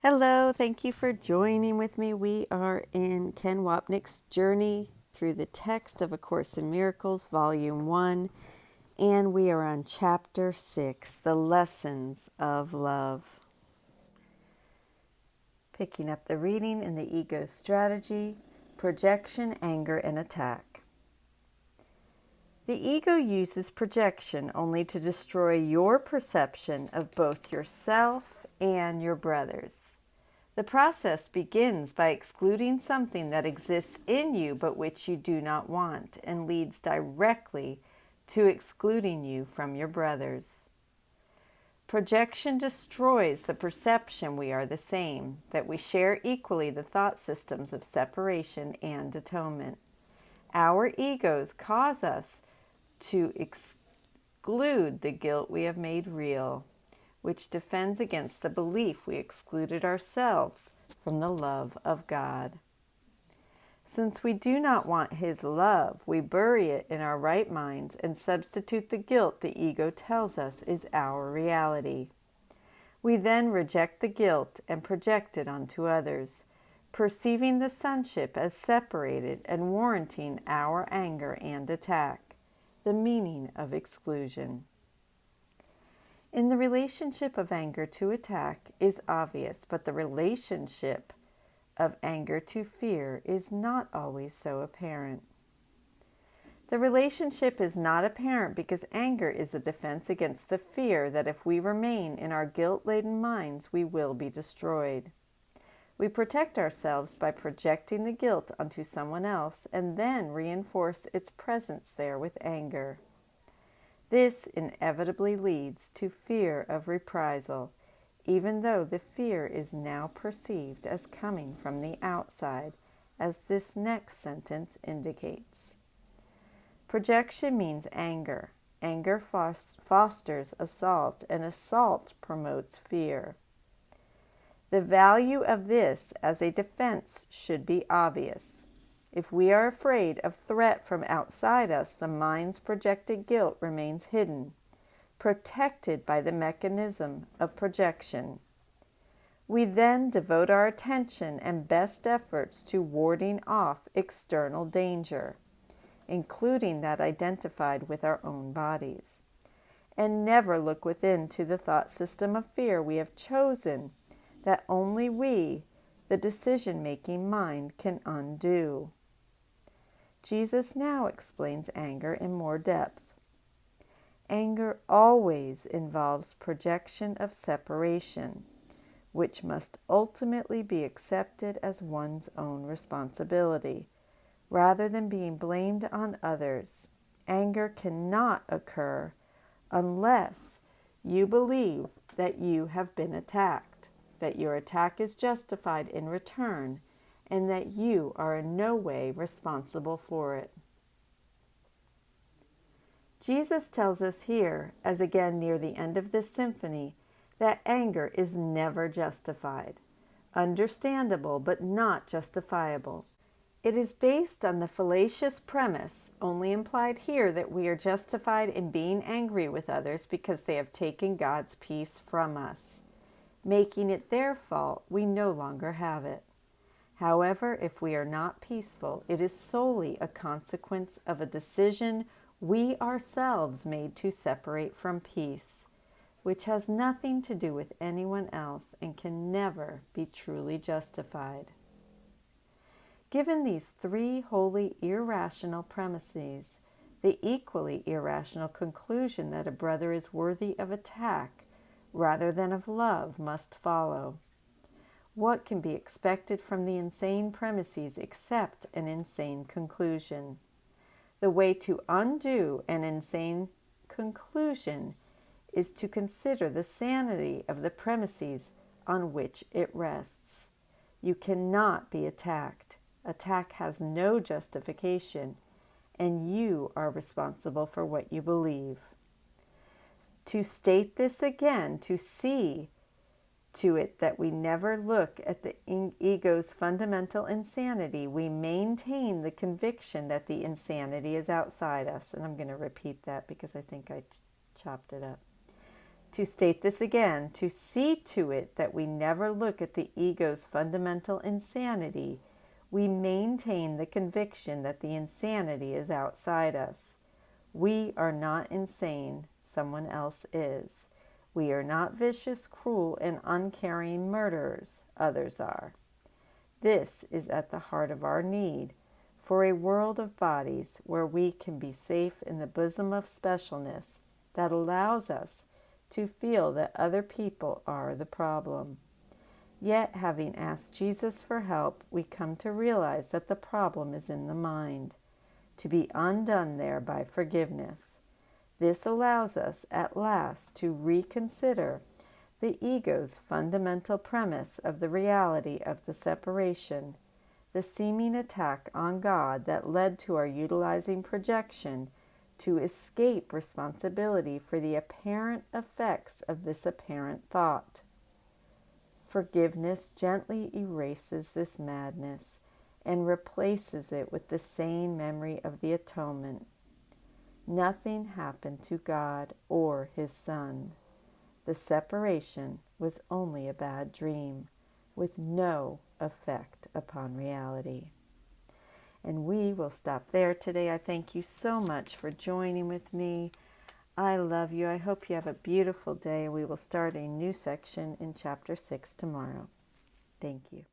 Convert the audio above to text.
Hello, thank you for joining with me. We are in Ken Wapnick's Journey Through the Text of A Course in Miracles, Volume 1, and we are on Chapter 6, The Lessons of Love. Picking up the reading in the Ego Strategy, Projection, Anger, and Attack. The ego uses projection only to destroy your perception of both yourself and your brothers. The process begins by excluding something that exists in you but which you do not want, and leads directly to excluding you from your brothers. Projection destroys the perception we are the same, that we share equally the thought systems of separation and atonement. Our egos cause us to exclude the guilt we have made real, which defends against the belief we excluded ourselves from the love of God. Since we do not want His love, we bury it in our right minds and substitute the guilt the ego tells us is our reality. We then reject the guilt and project it onto others, perceiving the sonship as separated and warranting our anger and attack, the meaning of exclusion. In the relationship of anger to attack is obvious, but the relationship of anger to fear is not always so apparent. The relationship is not apparent because anger is a defense against the fear that if we remain in our guilt-laden minds, we will be destroyed. We protect ourselves by projecting the guilt onto someone else and then reinforce its presence there with anger. This inevitably leads to fear of reprisal, even though the fear is now perceived as coming from the outside, as this next sentence indicates. Projection means anger. Anger fosters assault, and assault promotes fear. The value of this as a defense should be obvious. If we are afraid of threat from outside us, the mind's projected guilt remains hidden, protected by the mechanism of projection. We then devote our attention and best efforts to warding off external danger, including that identified with our own bodies, and never look within to the thought system of fear we have chosen that only we, the decision-making mind, can undo. Jesus now explains anger in more depth. Anger always involves projection of separation, which must ultimately be accepted as one's own responsibility, rather than being blamed on others. Anger cannot occur unless you believe that you have been attacked, that your attack is justified in return, and that you are in no way responsible for it. Jesus tells us here, as again near the end of this symphony, that anger is never justified, understandable but not justifiable. It is based on the fallacious premise, only implied here, that we are justified in being angry with others because they have taken God's peace from us. Making it their fault, we no longer have it. However, if we are not peaceful, it is solely a consequence of a decision we ourselves made to separate from peace, which has nothing to do with anyone else and can never be truly justified. Given these three wholly irrational premises, the equally irrational conclusion that a brother is worthy of attack rather than of love must follow. What can be expected from the insane premises except an insane conclusion? The way to undo an insane conclusion is to consider the sanity of the premises on which it rests. You cannot be attacked. Attack has no justification, and you are responsible for what you believe. To state this again, to see to it that we never look at the ego's fundamental insanity, we maintain the conviction that the insanity is outside us. And I'm going to repeat that because I think I chopped it up. To state this again, to see to it that we never look at the ego's fundamental insanity, we maintain the conviction that the insanity is outside us. We are not insane, someone else is. We are not vicious, cruel, and uncaring murderers, others are. This is at the heart of our need for a world of bodies where we can be safe in the bosom of specialness that allows us to feel that other people are the problem. Yet, having asked Jesus for help, we come to realize that the problem is in the mind, to be undone there by forgiveness. This allows us at last to reconsider the ego's fundamental premise of the reality of the separation, the seeming attack on God that led to our utilizing projection to escape responsibility for the apparent effects of this apparent thought. Forgiveness gently erases this madness and replaces it with the sane memory of the atonement. Nothing happened to God or His Son. The separation was only a bad dream with no effect upon reality. And we will stop there today. I thank you so much for joining with me. I love you. I hope you have a beautiful day. We will start a new section in Chapter 6 tomorrow. Thank you.